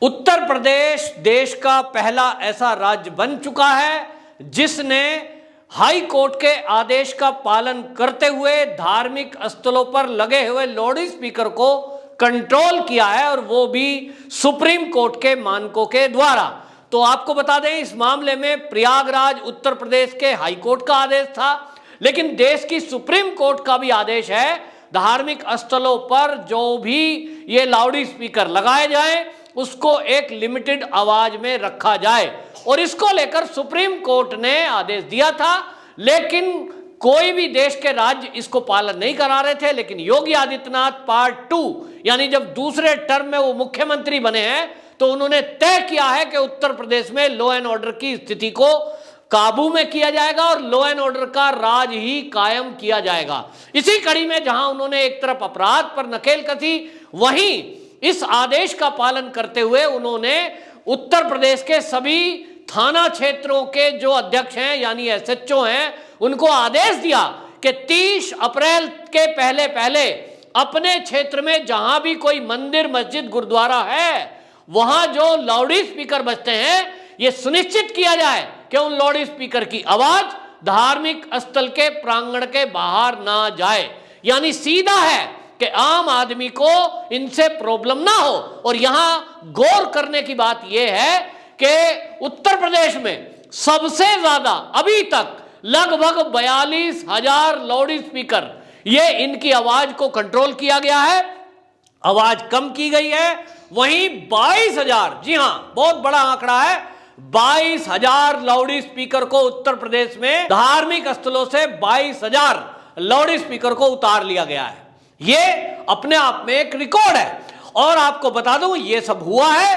उत्तर प्रदेश देश का पहला ऐसा राज्य बन चुका है जिसने हाई कोर्ट के आदेश का पालन करते हुए धार्मिक स्थलों पर लगे हुए लाउड स्पीकर को कंट्रोल किया है, और वो भी सुप्रीम कोर्ट के मानकों के द्वारा। तो आपको बता दें, इस मामले में प्रयागराज उत्तर प्रदेश के हाई कोर्ट का आदेश था, लेकिन देश की सुप्रीम कोर्ट का भी आदेश है धार्मिक स्थलों पर जो भी ये लाउड स्पीकर लगाए जाएं उसको एक लिमिटेड आवाज में रखा जाए, और इसको लेकर सुप्रीम कोर्ट ने आदेश दिया था। लेकिन कोई भी देश के राज्य इसको पालन नहीं करा रहे थे। लेकिन योगी आदित्यनाथ पार्ट 2 यानी जब दूसरे टर्म में वो मुख्यमंत्री बने हैं तो उन्होंने तय किया है कि उत्तर प्रदेश में लॉ एंड ऑर्डर की स्थिति को काबू में किया जाएगा और लॉ एंड ऑर्डर का राज ही कायम किया जाएगा। इसी कड़ी में जहां उन्होंने एक तरफ अपराध पर नकेल कसी, वहीं इस आदेश का पालन करते हुए उन्होंने उत्तर प्रदेश के सभी थाना क्षेत्रों के जो अध्यक्ष हैं यानी एसएचओ हैं उनको आदेश दिया कि 30 अप्रैल के पहले पहले अपने क्षेत्र में जहां भी कोई मंदिर मस्जिद गुरुद्वारा है वहां जो लाउड स्पीकर बजते हैं यह सुनिश्चित किया जाए कि उन लाउड स्पीकर की आवाज धार्मिक स्थल के प्रांगण के बाहर ना जाए। यानी सीधा है कि आम आदमी को इनसे प्रॉब्लम ना हो। और यहां गौर करने की बात यह है कि उत्तर प्रदेश में सबसे ज्यादा अभी तक लगभग 42,000 लाउड स्पीकर ये इनकी आवाज को कंट्रोल किया गया है, आवाज कम की गई है। वहीं 22,000, जी हां बहुत बड़ा आंकड़ा है, 22,000 लाउड स्पीकर को उत्तर प्रदेश में धार्मिक स्थलों से 22,000 लाउड स्पीकर को उतार लिया गया है। ये अपने आप में एक रिकॉर्ड है। और आपको बता दूं ये सब हुआ है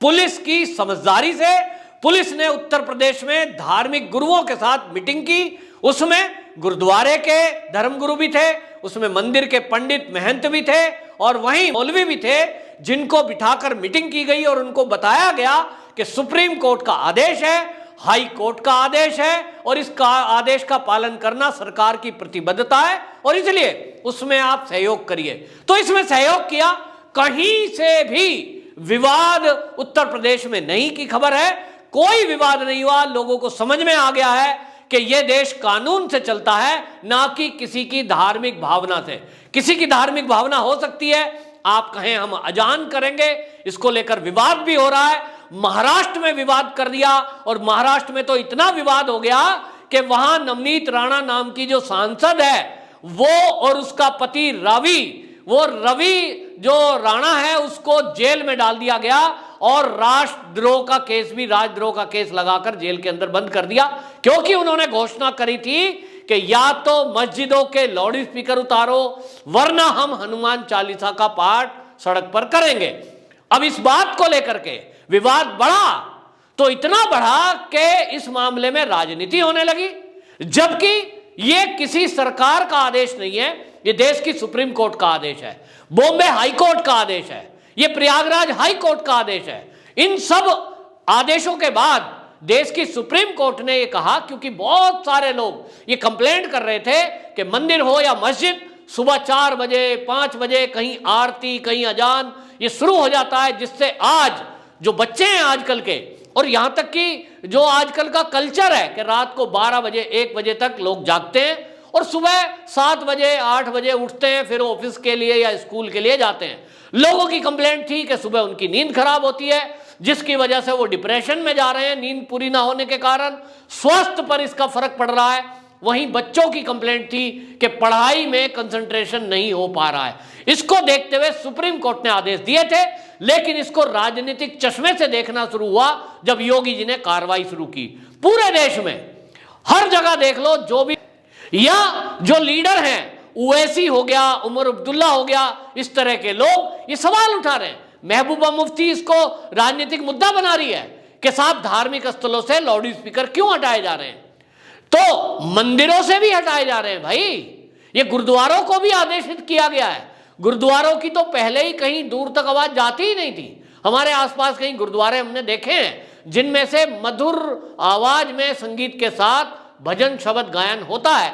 पुलिस की समझदारी से। पुलिस ने उत्तर प्रदेश में धार्मिक गुरुओं के साथ मीटिंग की, उसमें गुरुद्वारे के धर्मगुरु भी थे, उसमें मंदिर के पंडित महंत भी थे और वहीं मौलवी भी थे, जिनको बिठाकर मीटिंग की गई और उनको बताया गया कि सुप्रीम कोर्ट का आदेश है, हाई कोर्ट का आदेश है और इसका आदेश का पालन करना सरकार की प्रतिबद्धता है और इसलिए उसमें आप सहयोग करिए। तो इसमें सहयोग किया, कहीं से भी विवाद उत्तर प्रदेश में नहीं की खबर है, कोई विवाद नहीं हुआ। लोगों को समझ में आ गया है कि यह देश कानून से चलता है, ना कि किसी की धार्मिक भावना से। किसी की धार्मिक भावना हो सकती है, आप कहें हम अजान करेंगे, इसको लेकर विवाद भी हो रहा है। महाराष्ट्र में विवाद कर दिया और महाराष्ट्र में तो इतना विवाद हो गया कि वहां नवनीत राणा नाम की जो सांसद है वो और उसका पति रवि जो राणा है उसको जेल में डाल दिया गया और राष्ट्रद्रोह का केस लगाकर जेल के अंदर बंद कर दिया, क्योंकि उन्होंने घोषणा करी थी कि या तो मस्जिदों के लाउड स्पीकर उतारो वरना हम हनुमान चालीसा का पाठ सड़क पर करेंगे। अब इस बात को लेकर के विवाद बढ़ा, तो इतना बढ़ा कि इस मामले में राजनीति होने लगी, जबकि यह किसी सरकार का आदेश नहीं है, यह देश की सुप्रीम कोर्ट का आदेश है, बॉम्बे हाई कोर्ट का आदेश है, यह प्रयागराज हाई कोर्ट का आदेश है। इन सब आदेशों के बाद देश की सुप्रीम कोर्ट ने यह कहा, क्योंकि बहुत सारे लोग ये कंप्लेंट कर रहे थे कि मंदिर हो या मस्जिद सुबह 4 बजे 5 बजे कहीं आरती कहीं अजान ये शुरू हो जाता है, जिससे आज जो बच्चे हैं आजकल के, और यहां तक कि जो आजकल का कल्चर है कि रात को 12 बजे 1 बजे तक लोग जागते हैं और सुबह 7 बजे 8 बजे उठते हैं, फिर ऑफिस के लिए या स्कूल के लिए जाते हैं। लोगों की कंप्लेंट थी कि सुबह उनकी नींद खराब होती है, जिसकी वजह से वो डिप्रेशन में जा रहे हैं, नींद पूरी ना होने के कारण स्वास्थ्य पर इसका फर्क पड़ रहा है। वहीं बच्चों की कंप्लेंट थी कि पढ़ाई में कंसंट्रेशन नहीं हो पा रहा है। इसको देखते हुए सुप्रीम कोर्ट ने आदेश दिए थे, लेकिन इसको राजनीतिक चश्मे से देखना शुरू हुआ जब योगी जी ने कार्रवाई शुरू की। पूरे देश में हर जगह देख लो, जो भी या जो लीडर हैं, ओवैसी हो गया, उमर अब्दुल्ला हो गया, इस तरह के लोग ये सवाल उठा रहे हैं। महबूबा मुफ्ती इसको राजनीतिक मुद्दा बना रही है कि साहब धार्मिक स्थलों से लाउड स्पीकर क्यों हटाए जा रहे हैं, तो मंदिरों से भी हटाए जा रहे हैं। भाई ये गुरुद्वारों को भी आदेशित किया गया है। गुरुद्वारों की तो पहले ही कहीं दूर तक आवाज जाती ही नहीं थी। हमारे आसपास कहीं गुरुद्वारे हमने देखे हैं जिनमें से मधुर आवाज में संगीत के साथ भजन शब्द गायन होता है,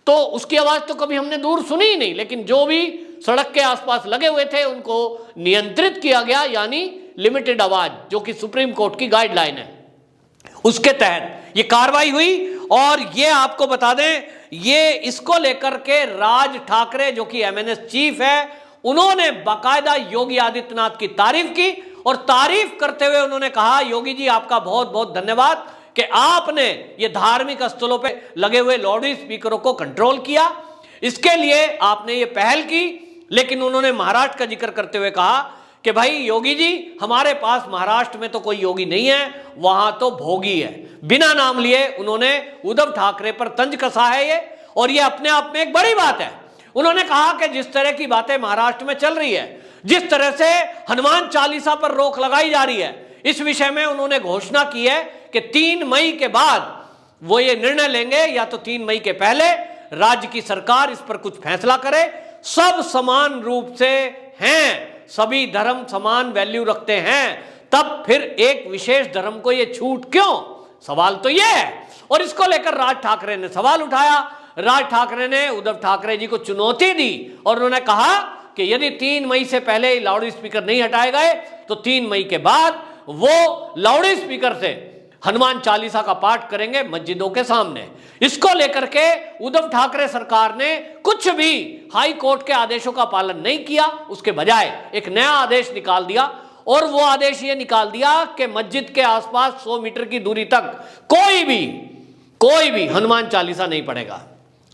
तो उसकी आवाज तो कभी हमने दूर सुनी ही नहीं। लेकिन जो भी सड़क के आसपास लगे हुए थे उनको नियंत्रित किया गया, यानी लिमिटेड आवाज, जो कि सुप्रीम कोर्ट की गाइडलाइन है, उसके तहत ये कार्रवाई हुई। और ये आपको बता दें, ये इसको लेकर के राज ठाकरे जो कि एमएनएस चीफ है, उन्होंने बाकायदा योगी आदित्यनाथ की तारीफ की, और तारीफ करते हुए उन्होंने कहा, योगी जी आपका बहुत बहुत धन्यवाद कि आपने ये धार्मिक स्थलों पे लगे हुए लाउड स्पीकरों को कंट्रोल किया, इसके लिए आपने ये पहल की। लेकिन उन्होंने महाराष्ट्र का जिक्र करते हुए कहा कि भाई योगी जी, हमारे पास महाराष्ट्र में तो कोई योगी नहीं है, वहां तो भोगी है। बिना नाम लिए उन्होंने उद्धव ठाकरे पर तंज कसा है ये, और ये अपने आप में एक बड़ी बात है। उन्होंने कहा कि जिस तरह की बातें महाराष्ट्र में चल रही है, जिस तरह से हनुमान चालीसा पर रोक लगाई जा रही है, इस विषय में उन्होंने घोषणा की है कि 3 मई के बाद वो ये निर्णय लेंगे, या तो 3 मई के पहले राज्य की सरकार इस पर कुछ फैसला करे। सब समान रूप से हैं, सभी धर्म समान वैल्यू रखते हैं, तब फिर एक विशेष धर्म को ये छूट क्यों? सवाल तो ये है। और इसको लेकर राज ठाकरे ने सवाल उठाया। राज ठाकरे ने उद्धव ठाकरे जी को चुनौती दी और उन्होंने कहा कि यदि 3 मई से पहले लाउड स्पीकर नहीं हटाए गए तो 3 मई के बाद वो लाउड स्पीकर से हनुमान चालीसा का पाठ करेंगे मस्जिदों के सामने। इसको लेकर के उद्धव ठाकरे सरकार ने कुछ भी हाई कोर्ट के आदेशों का पालन नहीं किया, उसके बजाय एक नया आदेश निकाल दिया, और वो आदेश ये निकाल दिया कि मस्जिद के आसपास 100 मीटर की दूरी तक कोई भी हनुमान चालीसा नहीं पढ़ेगा।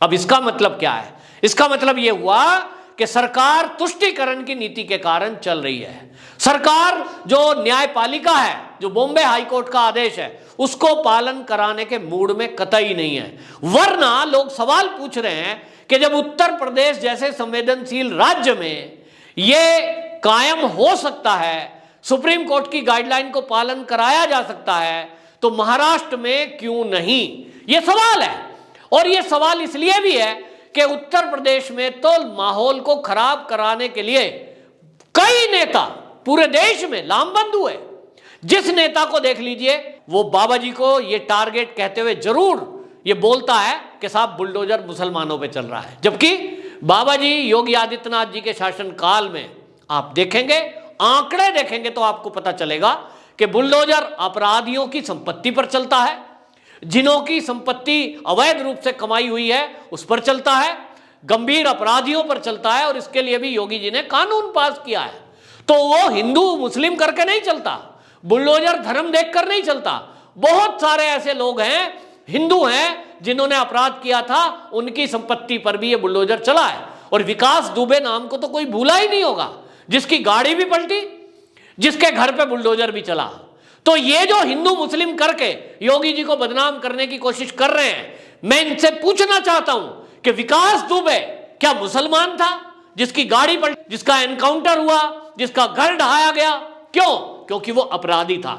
अब इसका मतलब क्या है? इसका मतलब यह हुआ कि सरकार तुष्टीकरण की नीति के कारण चल रही है। सरकार जो न्यायपालिका है, जो बॉम्बे हाई कोर्ट का आदेश है, उसको पालन कराने के मूड में कतई नहीं है। वरना लोग सवाल पूछ रहे हैं कि जब उत्तर प्रदेश जैसे संवेदनशील राज्य में यह कायम हो सकता है, सुप्रीम कोर्ट की गाइडलाइन को पालन कराया जा सकता है, तो महाराष्ट्र में क्यों नहीं? यह सवाल है। और यह सवाल इसलिए भी है कि उत्तर प्रदेश में तो माहौल को खराब कराने के लिए कई नेता पूरे देश में लामबंद हुए। जिस नेता को देख लीजिए, वो बाबा जी को ये टारगेट कहते हुए जरूर ये बोलता है कि साहब बुलडोजर मुसलमानों पे चल रहा है, जबकि बाबा जी योगी आदित्यनाथ जी के शासन काल में आप देखेंगे, आंकड़े देखेंगे तो आपको पता चलेगा कि बुलडोजर अपराधियों की संपत्ति पर चलता है, जिन्हों की संपत्ति अवैध रूप से कमाई हुई है उस पर चलता है, गंभीर अपराधियों पर चलता है। और इसके लिए भी योगी जी ने कानून पास किया है। तो वो हिंदू मुस्लिम करके नहीं चलता, बुलडोजर धर्म देखकर नहीं चलता। बहुत सारे ऐसे लोग हैं, हिंदू हैं, जिन्होंने अपराध किया था, उनकी संपत्ति पर भी ये बुलडोजर चला है। और विकास दुबे नाम को तो कोई भूला ही नहीं होगा, जिसकी गाड़ी भी पलटी, जिसके घर पे बुलडोजर भी चला। तो ये जो हिंदू मुस्लिम करके योगी जी को बदनाम करने की कोशिश कर रहे हैं, मैं इनसे पूछना चाहता हूं कि विकास दुबे क्या मुसलमान था जिसकी गाड़ी पलटी, जिसका एनकाउंटर हुआ, जिसका घर ढहाया गया? क्यों? क्योंकि वो अपराधी था।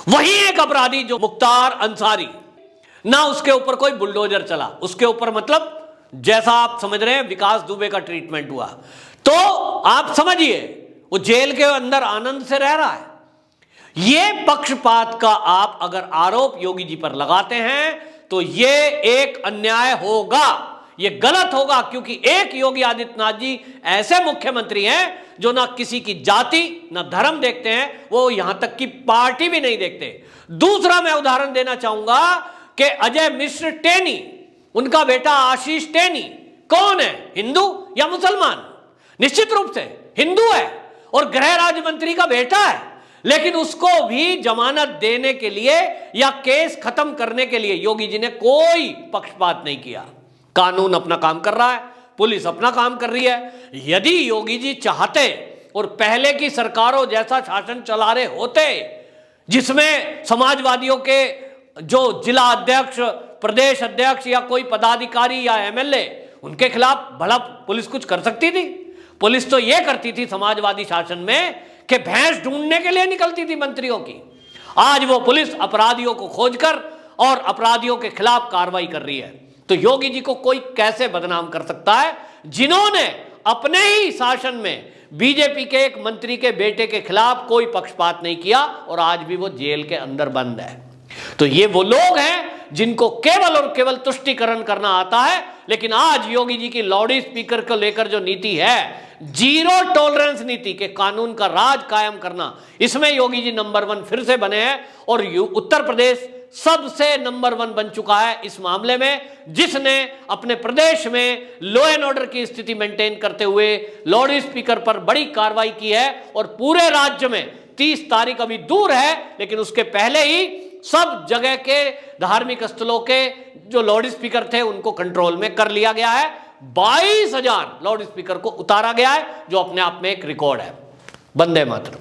वही एक अपराधी जो मुख्तार अंसारी, ना उसके ऊपर कोई बुलडोजर चला, उसके ऊपर मतलब जैसा आप समझ रहे हैं विकास दुबे का ट्रीटमेंट हुआ, तो आप समझिए वो जेल के अंदर आनंद से रह रहा है। ये पक्षपात का आप अगर आरोप योगी जी पर लगाते हैं तो ये एक अन्याय होगा, ये गलत होगा। क्योंकि एक योगी आदित्यनाथ जी ऐसे मुख्यमंत्री हैं जो ना किसी की जाति ना धर्म देखते हैं, वो यहां तक कि पार्टी भी नहीं देखते। दूसरा मैं उदाहरण देना चाहूंगा कि अजय मिश्र टेनी, उनका बेटा आशीष टेनी कौन है, हिंदू या मुसलमान? निश्चित रूप से हिंदू है और गृह राज्य मंत्री का बेटा है, लेकिन उसको भी जमानत देने के लिए या केस खत्म करने के लिए योगी जी ने कोई पक्षपात नहीं किया। कानून अपना काम कर रहा है, पुलिस अपना काम कर रही है। यदि योगी जी चाहते और पहले की सरकारों जैसा शासन चला रहे होते, जिसमें समाजवादियों के जो जिला अध्यक्ष, प्रदेश अध्यक्ष या कोई पदाधिकारी या एमएलए, उनके खिलाफ भला पुलिस कुछ कर सकती थी? पुलिस तो यह करती थी समाजवादी शासन में कि भैंस ढूंढने के लिए निकलती थी मंत्रियों की। आज वो पुलिस अपराधियों को खोजकर और अपराधियों के खिलाफ कार्रवाई कर रही है। तो योगी जी को कोई कैसे बदनाम कर सकता है, जिन्होंने अपने ही शासन में बीजेपी के एक मंत्री के बेटे के खिलाफ कोई पक्षपात नहीं किया और आज भी वो जेल के अंदर बंद है। तो ये वो लोग हैं जिनको केवल और केवल तुष्टीकरण करना आता है। लेकिन आज योगी जी की लाउड स्पीकर को लेकर जो नीति है, जीरो टॉलरेंस नीति के कानून का राज कायम करना, इसमें योगी जी नंबर 1 फिर से बने हैं। और उत्तर प्रदेश सबसे नंबर 1 बन चुका है इस मामले में, जिसने अपने प्रदेश में लॉ एंड ऑर्डर की स्थिति मेंटेन करते हुए लाउड स्पीकर पर बड़ी कार्रवाई की है। और पूरे राज्य में 30 तारीख अभी दूर है, लेकिन उसके पहले ही सब जगह के धार्मिक स्थलों के जो लाउड स्पीकर थे उनको कंट्रोल में कर लिया गया है। 22,000 लाउड स्पीकर को उतारा गया है, जो अपने आप में एक रिकॉर्ड है। वंदे मातरम।